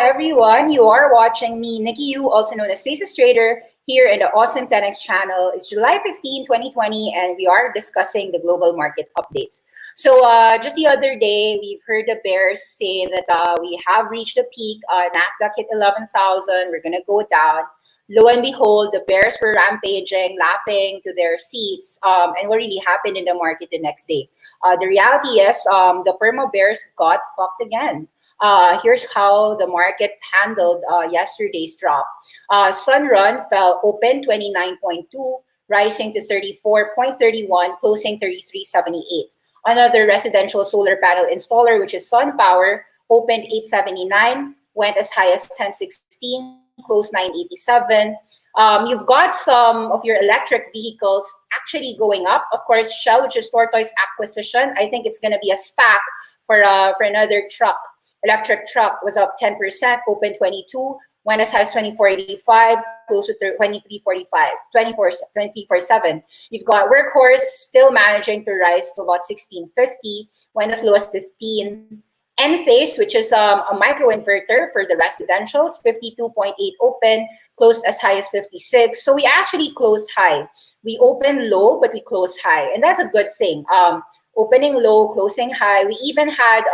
everyone. You are watching me, Nikki, you also known as Faces Trader, here in the Awesome 10X channel. It's July 15, 2020, and we are discussing the global market updates. So just the other day, we've heard the bears say that we have reached the peak. Nasdaq hit 11,000. We're gonna go down. Lo and behold, the bears were rampaging, laughing to their seats. And what really happened in the market the next day? The reality is the perma bears got fucked again. Here's how the market handled yesterday's drop. SunRun fell open 29.2, rising to 34.31, closing 33.78. Another residential solar panel installer, which is SunPower, opened 879, went as high as 1016, closed 987. You've got some of your electric vehicles actually going up. Of course, Shell, which is Tortoise acquisition, I think it's going to be a SPAC for another truck. Electric truck was up 10%, open 22, went as high as 24.85, close to 23.45, 24.7. You've got Workhorse still managing to rise to about 16.50, went as low as 15. Enphase, which is a microinverter for the residentials, 52.8 open, closed as high as 56. So we actually closed high. We opened low, but we closed high, and that's a good thing. Opening low, closing high. We even had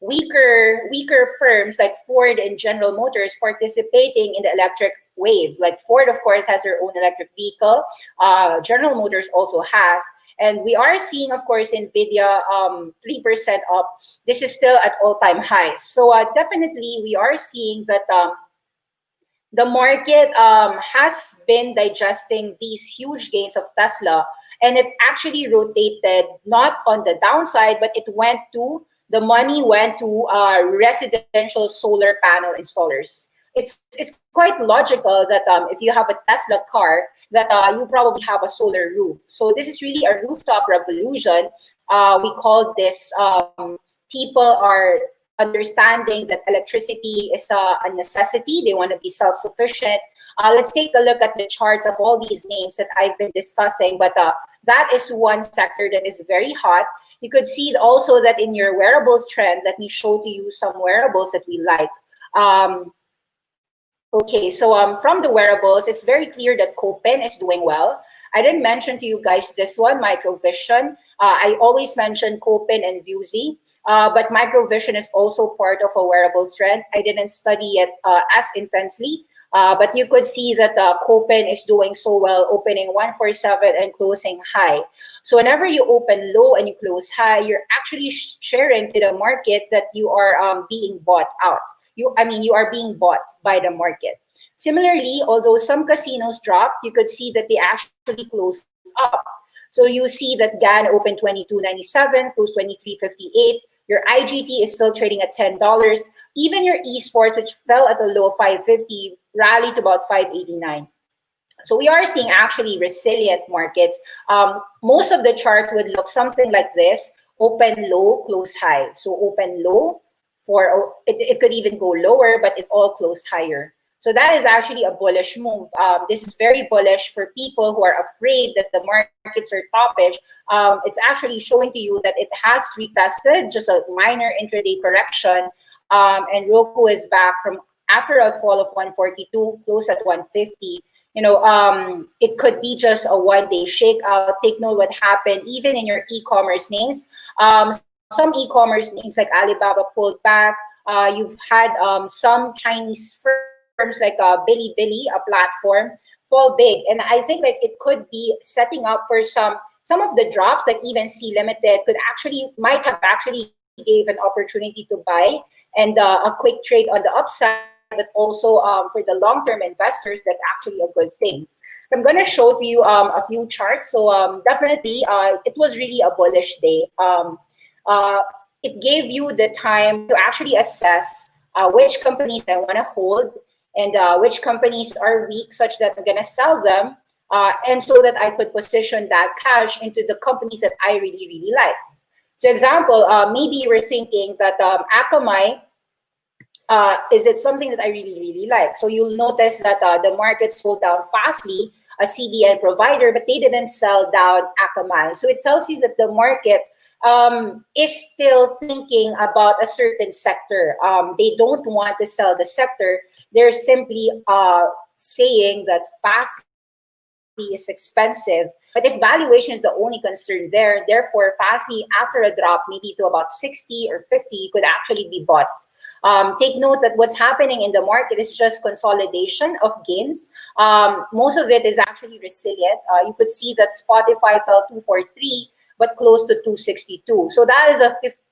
weaker firms like Ford and General Motors participating in the electric wave. Like Ford, of course, has their own electric vehicle. General Motors also has. And we are seeing, of course, NVIDIA 3% up. This is still at all-time highs. So definitely, we are seeing that the market has been digesting these huge gains of Tesla. And it actually rotated not on the downside, but the money went to residential solar panel installers. It's quite logical that if you have a Tesla car, that you probably have a solar roof. So this is really a rooftop revolution. We call this people are understanding that electricity is a necessity. They want to be self-sufficient. Let's take a look at the charts of all these names that I've been discussing. But that is one sector that is very hot. You could see also that in your wearables trend, let me show to you some wearables that we like. Okay, so from the wearables, it's very clear that Copen is doing well. I didn't mention to you guys this one, Microvision. I always mention Copen and Vuzi, but Microvision is also part of a wearables trend. I didn't study it as intensely, but you could see that Copen is doing so well, opening 147 and closing high. So whenever you open low and you close high, you're actually sharing to the market that you are being bought out. You are being bought by the market. Similarly, although some casinos dropped, you could see that they actually closed up. So you see that GAN opened 22.97, closed 23.58. Your IGT is still trading at $10. Even your esports, which fell at a low of 550, rallied to about 589. So we are seeing actually resilient markets. Most of the charts would look something like this: open low, close high. So open low. It could even go lower, but it all closed higher. So that is actually a bullish move. This is very bullish for people who are afraid that the markets are toppish. It's actually showing to you that it has retested just a minor intraday correction, and Roku is back from after a fall of 142, close at 150. It could be just a one-day shakeout. Take note what happened even in your e-commerce names. Some e-commerce names like Alibaba pulled back. You've had some Chinese firms like Bilibili, a platform, fall big. And I think like it could be setting up for some of the drops, like even C Limited might have actually gave an opportunity to buy and a quick trade on the upside, but also for the long-term investors, that's actually a good thing. So I'm going to show to you a few charts. So definitely, it was really a bullish day. It gave you the time to actually assess which companies I want to hold and which companies are weak such that I'm going to sell them, and so that I could position that cash into the companies that I really, really like. So example, maybe you were thinking that Akamai, is it something that I really, really like? So you'll notice that the market slowed down fastly a CDN provider, but they didn't sell down Akamai. So it tells you that the market is still thinking about a certain sector. They don't want to sell the sector. They're simply saying that Fastly is expensive. But if valuation is the only concern there, therefore Fastly, after a drop maybe to about 60 or 50, could actually be bought. Take note that what's happening in the market is just consolidation of gains. Most of it is actually resilient. You could see that Spotify fell 243, but close to 262. So that is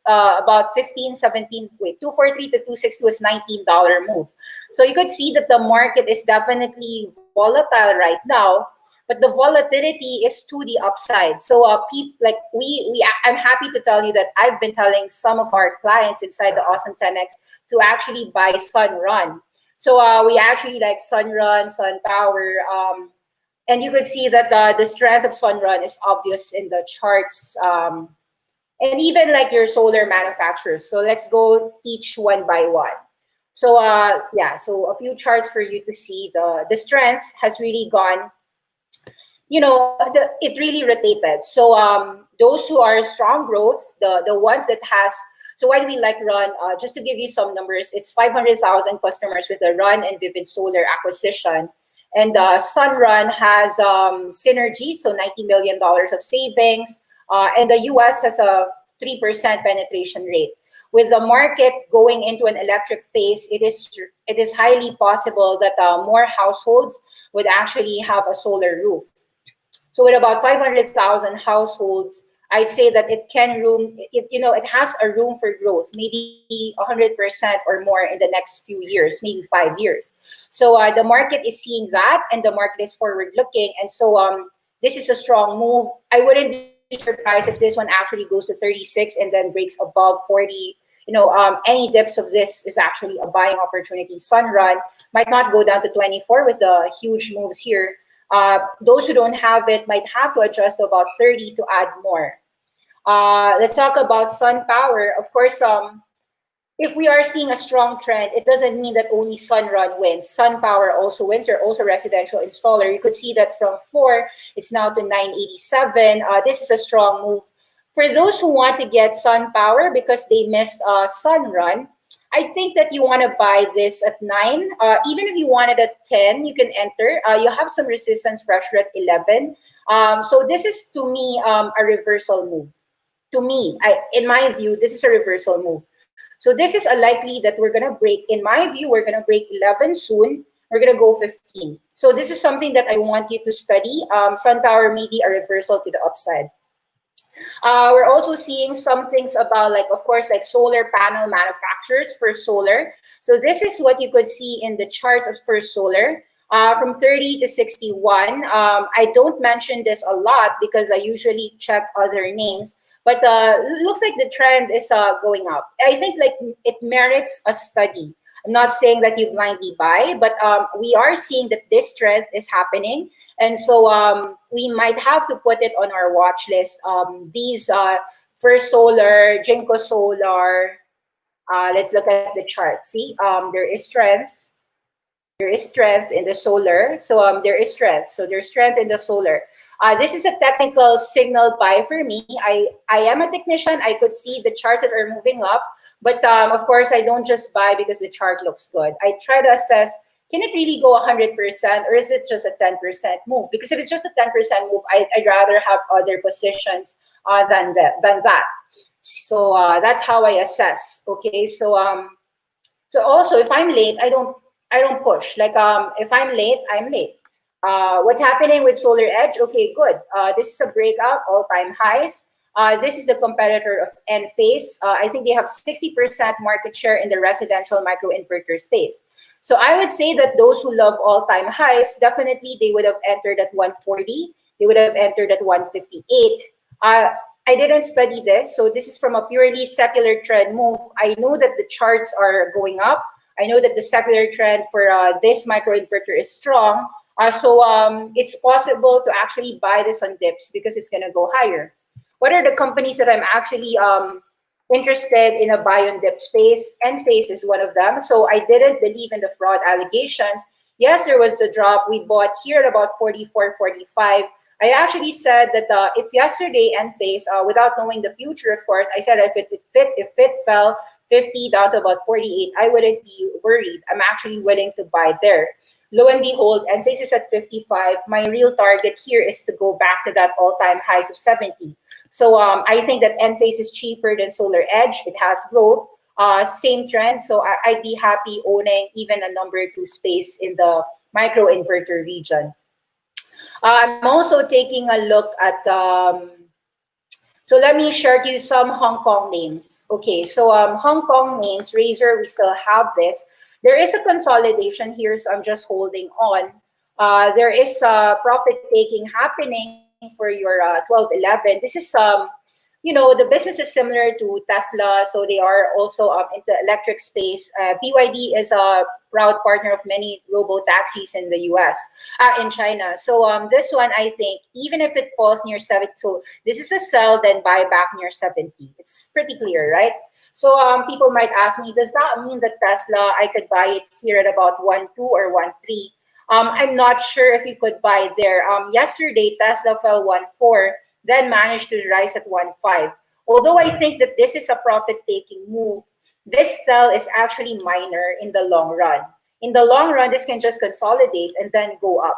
about 15, 17, wait, 243 to 262 is $19 move. So you could see that the market is definitely volatile right now, but the volatility is to the upside. So like I'm happy to tell you that I've been telling some of our clients inside the Awesome 10X to actually buy SunRun. So we actually like SunRun, SunPower, and you could see that the strength of SunRun is obvious in the charts, and even like your solar manufacturers. So let's go each one by one. So yeah, so a few charts for you to see. The strength has really gone, it really rotated. So those who are strong growth, the ones that has, so why do we like Run? Just to give you some numbers, it's 500,000 customers with the Run and Vivid Solar acquisition. And SunRun has synergy, so $90 million of savings. And the US has a 3% penetration rate. With the market going into an electric phase, it is highly possible that more households would actually have a solar roof. So with about 500,000 households, I'd say that it has a room for growth, maybe 100% or more in the next few years, maybe 5 years. So the market is seeing that, and the market is forward looking. And so this is a strong move. I wouldn't be surprised if this one actually goes to 36 and then breaks above 40. Any dips of this is actually a buying opportunity. SunRun might not go down to 24 with the huge moves here. Those who don't have it might have to adjust to about 30 to add more. Let's talk about SunPower. Of course, if we are seeing a strong trend, it doesn't mean that only SunRun wins. SunPower also wins. They're also a residential installer. You could see that from 4, it's now to 987. This is a strong move. For those who want to get SunPower because they missed SunRun, I think that you want to buy this at 9. Even if you want it at 10, you can enter. You have some resistance pressure at 11. So this is, to me, a reversal move. To me, in my view, this is a reversal move. So this is a likely that we're going to break. In my view, we're going to break 11 soon. We're going to go 15. So this is something that I want you to study. SunPower may be a reversal to the upside. We're also seeing some things about, like, of course, like solar panel manufacturers for solar. So this is what you could see in the charts of First Solar. From 30 to 61. I don't mention this a lot because I usually check other names, but looks like the trend is going up. I think like it merits a study. I'm not saying that you blindly buy, but we are seeing that this trend is happening. And so we might have to put it on our watch list. These First Solar, Jinko Solar, let's look at the chart. See, there is strength. There is strength in the solar. So there is strength. So there's strength in the solar. This is a technical signal buy for me. I am a technician. I could see the charts that are moving up. But of course, I don't just buy because the chart looks good. I try to assess, can it really go 100% or is it just a 10% move? Because if it's just a 10% move, I'd rather have other positions than that. So that's how I assess. Okay. So also, if I'm late, I don't push. Like if I'm late, I'm late. What's happening with Solar Edge? Okay, good. This is a breakout, all-time highs. This is the competitor of Enphase. I think they have 60% market share in the residential microinverter space. So I would say that those who love all-time highs, definitely they would have entered at 140. They would have entered at 158. I didn't study this, so this is from a purely secular trend move. I know that the charts are going up. I know that the secular trend for this microinverter is strong. So it's possible to actually buy this on dips because it's going to go higher. What are the companies that I'm actually interested in a buy on dip space? Enphase is one of them. So I didn't believe in the fraud allegations. yes, there was the drop. We bought here at about 44.45. I actually said that if yesterday end phase, without knowing the future, of course, I said if it fell 50 down to about 48, I wouldn't be worried. I'm actually willing to buy there. Lo and behold, end phase is at 55. My real target here is to go back to that all-time highs of 70. So I think that end phase is cheaper than Solar Edge. It has growth. Same trend. So I'd be happy owning even a number two space in the microinverter region. I'm also taking a look at, so let me share to you some Hong Kong names. Okay, so Hong Kong names, Razer, we still have this. There is a consolidation here, so I'm just holding on. There is profit taking happening for your 1211. This is the business is similar to Tesla, so they are also in the electric space. BYD is a proud partner of many robo taxis in the US, in China. So this one, I think, even if it falls near 70, so this is a sell, then buy back near 70. It's pretty clear, right? So people might ask me, does that mean that Tesla, I could buy it here at about 1.2 or 1.3? I'm not sure if you could buy there. Yesterday, Tesla fell 1.4, then managed to rise at 1.5. Although I think that this is a profit-taking move, this sell is actually minor in the long run. In the long run, this can just consolidate and then go up.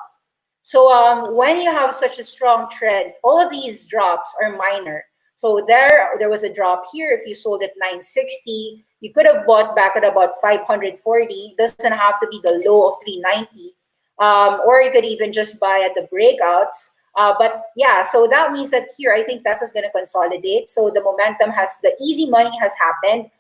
So when you have such a strong trend, all of these drops are minor. So there was a drop here. If you sold at 960, you could have bought back at about 540. Doesn't have to be the low of 390. Or you could even just buy at the breakouts. But yeah, so that means that here, I think Tesla's going to consolidate. So the momentum the easy money has happened.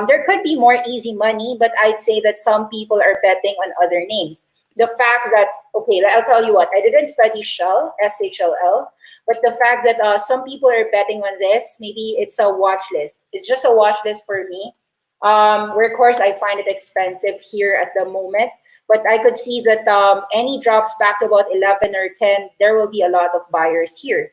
There could be more easy money, but I'd say that some people are betting on other names. The fact that, okay, I'll tell you what, I didn't study Shell, SHLL, but the fact that some people are betting on this, maybe it's a watch list. It's just a watch list for me. Where of course I find it expensive here at the moment, but I could see that any drops back to about 11 or 10, there will be a lot of buyers here.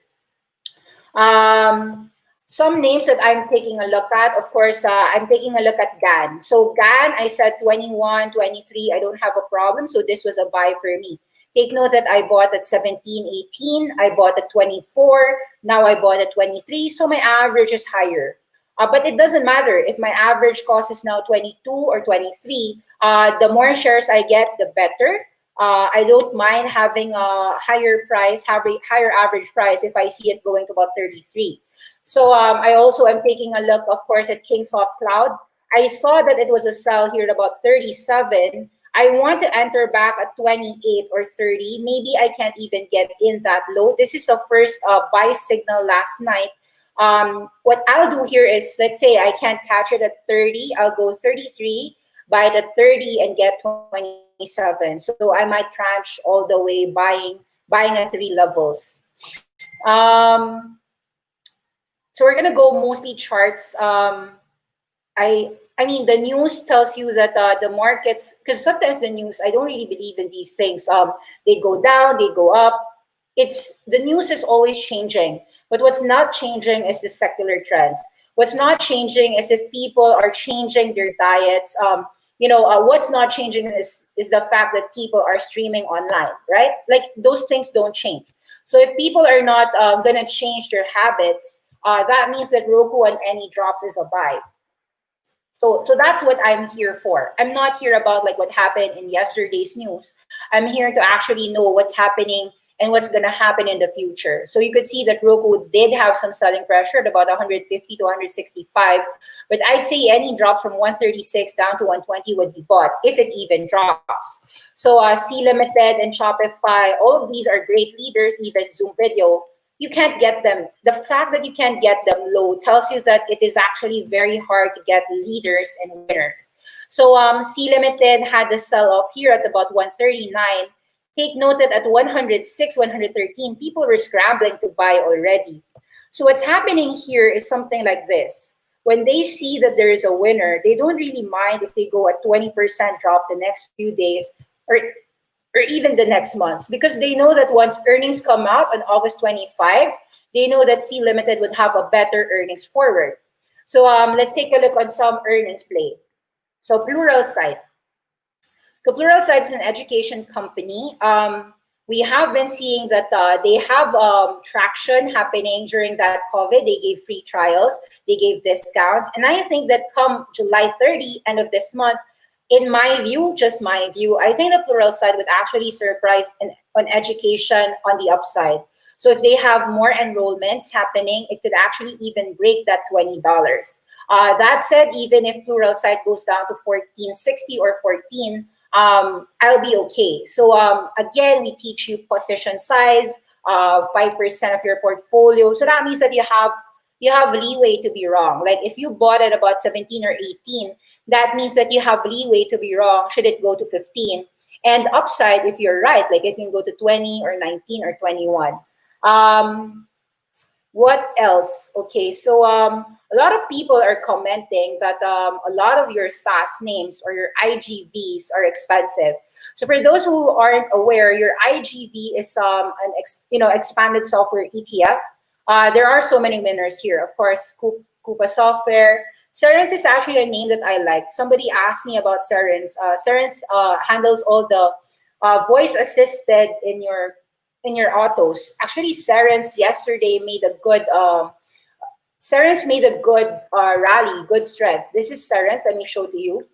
Some names that I'm taking a look at, of course, I'm taking a look at GAN. So GAN, I said 21, 23, I don't have a problem. So this was a buy for me. Take note that I bought at 17, 18, I bought at 24, now I bought at 23. So my average is higher. But it doesn't matter if my average cost is now 22 or 23. The more shares I get, the better. I don't mind having a higher price, higher average price if I see it going to about 33. So I also am taking a look, of course, at Kingsoft Cloud. I saw that it was a sell here at about 37. I want to enter back at 28 or 30. Maybe I can't even get in that low. This is a first buy signal last night. What I'll do here is, let's say I can't catch it at 30, I'll go 33, buy it at 30 and get 27. So I might tranche all the way buying at 3 levels. So we're gonna go mostly charts. I mean, the news tells you that the markets, because sometimes the news, I don't really believe in these things. They go down, they go up. The news is always changing, but what's not changing is the secular trends. What's not changing is if people are changing their diets. What's not changing is the fact that people are streaming online, right? Like those things don't change. So if people are not gonna change their habits, that means that Roku on any drops is a buy. So that's what I'm here for. I'm not here about like what happened in yesterday's news. I'm here to actually know what's happening and what's going to happen in the future. So you could see that Roku did have some selling pressure at about 150 to 165, but I'd say any drop from 136 down to 120 would be bought if it even drops. So C Limited and Shopify, all of these are great leaders, even Zoom Video. You can't get them. The fact that you can't get them low tells you that it is actually very hard to get leaders and winners. So C Limited had the sell-off here at about 139. Take note that at 106, 113, people were scrambling to buy already. So what's happening here is something like this. When they see that there is a winner, they don't really mind if they go at 20% drop the next few days or even the next month, because they know that once earnings come out on August 25, they know that C Limited would have a better earnings forward. So let's take a look on some earnings play. So Pluralsight. So Pluralsight is an education company. We have been seeing that they have traction happening during that COVID. They gave free trials, they gave discounts. And I think that come July 30, end of this month, in my view, just my view, I think the Pluralsight would actually surprise on education on the upside. So if they have more enrollments happening, it could actually even break that $20. That said, even if Pluralsight goes down to 1460 or 14, I'll be okay. So again, we teach you position size, 5% of your portfolio. So that means that you have leeway to be wrong. Like if you bought at about 17 or 18, that means that you have leeway to be wrong should it go to 15. And upside, if you're right, like it can go to 20 or 19 or 21. What else? Okay, so a lot of people are commenting that a lot of your SaaS names or your IGVs are expensive. So for those who aren't aware, your IGV is expanded software ETF. There are so many winners here. Of course, Coupa Software. Cerence is actually a name that I like. Somebody asked me about Cerence. Cerence handles all the voice assisted in your autos. Actually, Cerence yesterday made a good rally, good strength. This is Cerence. Let me show to you.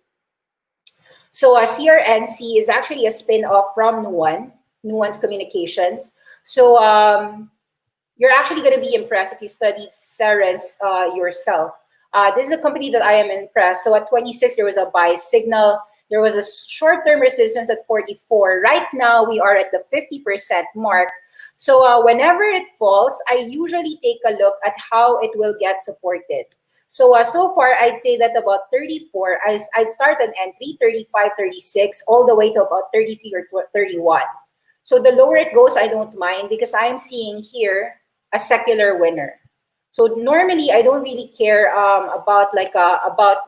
So CRNC is actually a spin-off from Nuance Communications. So you're actually going to be impressed if you studied Cerence yourself. This is a company that I am impressed. So at 26, there was a buy signal. There was a short-term resistance at 44. Right now, we are at the 50% mark. So whenever it falls, I usually take a look at how it will get supported. So so far, I'd say that about 34, I'd start an entry, 35, 36, all the way to about 33 or 31. So the lower it goes, I don't mind because I'm seeing here a secular winner. So normally I don't really care about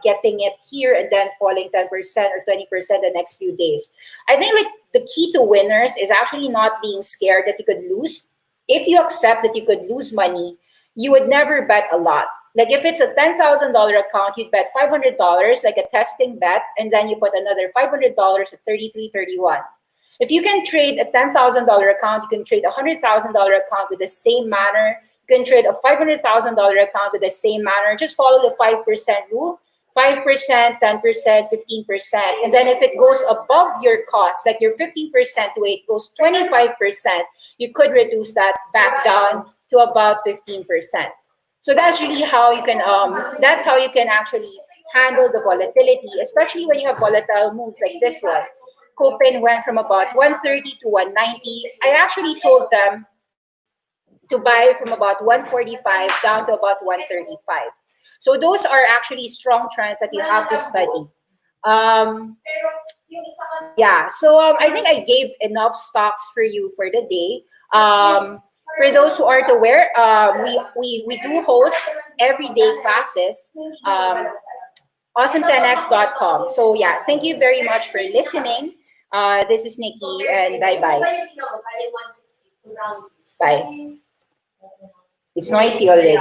getting it here and then falling 10% or 20% the next few days. I think like the key to winners is actually not being scared that you could lose. If you accept that you could lose money, you would never bet a lot. Like if it's a $10,000 account, you'd bet $500 like a testing bet, and then you put another $500 at 33, 31. If you can trade a $10,000 account, you can trade a $100,000 account with the same manner. You can trade a $500,000 account with the same manner. Just follow the 5% rule, 5%, 10%, 15%. And then if it goes above your cost, like your 15% weight goes 25%, you could reduce that back down to about 15%. So that's really how you can, that's how you can actually handle the volatility, especially when you have volatile moves like this one. Copen went from about 130 to 190. I actually told them to buy from about 145 down to about 135. So those are actually strong trends that you have to study. Yeah, so I think I gave enough stocks for you for the day. For those who aren't aware, we do host everyday classes. Awesome10x.com. So yeah, thank you very much for listening. This is Nikki, and bye-bye. Bye. It's noisy already.